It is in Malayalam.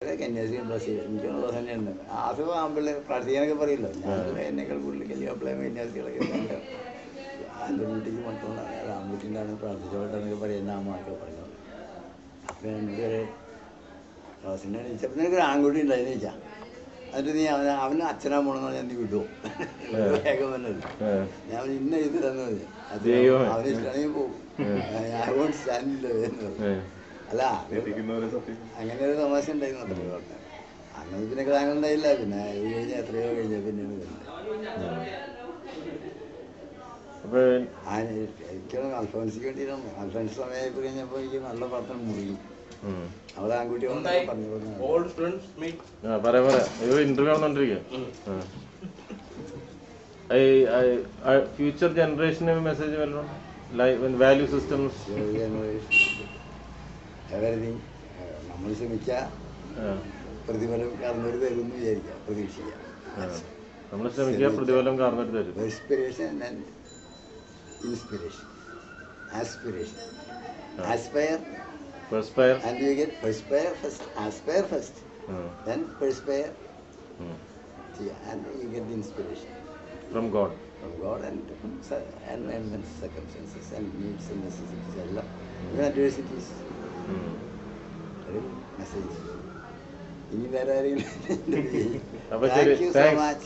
കന്യാസ്ത്രീ എനിക്കുള്ള തന്നെയുണ്ട്. അത് ആമ്പിള്ളേ പ്രാർത്ഥിക്കാനൊക്കെ പറയില്ല. ഞാൻ എന്നേക്കാൾ കൂടുതൽ കല്യാപ്പിള്ളേ കന്യാസ്ത്രീകളൊക്കെ എൻ്റെ വീട്ടിലേക്ക് മറ്റുണ്ടാണ് അത് ആൺകുട്ടിൻ്റെ പ്രാർത്ഥിച്ചോട്ടെന്നൊക്കെ പറയുന്ന അമ്മയൊക്കെ പറഞ്ഞു. അപ്പം എനിക്കൊരു ക്ലാസ്സിൻ്റെ ചോദിച്ചപ്പോൾ നിനക്കൊരു ആൺകുട്ടി ഉണ്ടായിരുന്നു ചോദിച്ചാൽ എന്നിട്ട് നീ അവന് അച്ഛനാ പോകണമെന്ന് പറഞ്ഞാൽ നീ വിടുമോ വേഗം വന്നത്. ഞാൻ ഇന്ന എഴുതില്ലെന്ന് പറഞ്ഞു. അത് അവന് ഇഷ്ടമാണെങ്കിൽ പോകും. ഞാൻ കൊണ്ട് സ്റ്റാൻഡില്ല എന്ന്. അല്ല അങ്ങനെ ഒരു തമാശ ഉണ്ടായിരുന്നു. അത്രയോ പറഞ്ഞത് അങ്ങനെ പിന്നെ ക്ലാങ്ങൾ ഉണ്ടായില്ല. പിന്നെ ഇത് കഴിഞ്ഞ എത്രയോ കഴിഞ്ഞ പിന്നെയാണ് എനിക്കൊന്ന് അൽഫോൻസിക്ക് വേണ്ടിയിട്ടാണ്. അൽഫോൻസ് സമയമായപ്പോൾ കഴിഞ്ഞപ്പോൾ എനിക്ക് നല്ല പ്രാർത്ഥന മുറി. അവളെ ആൺകുട്ടി പറഞ്ഞു ഫ്യൂച്ചർ ജനറേഷന് മെസ്സേജ് വരണം. വാല്യൂ സിസ്റ്റംസ് എവരിതിങ് നമ്മൾ ശ്രമിക്കുക. പ്രതിഫലം കാരണവർ തരും എന്ന് വിചാരിക്കാം, പ്രതീക്ഷിക്കാം. നമ്മൾ ശ്രമിക്കുക, പ്രതിഫലം കാരണവർ തരും. Inspiration and inspiration, aspiration, aspire, perspire, and you get perspire first, aspire first, then perspire, and you get the inspiration from God and circumstances and needs and necessities, even adversities. Message. Thank you so much.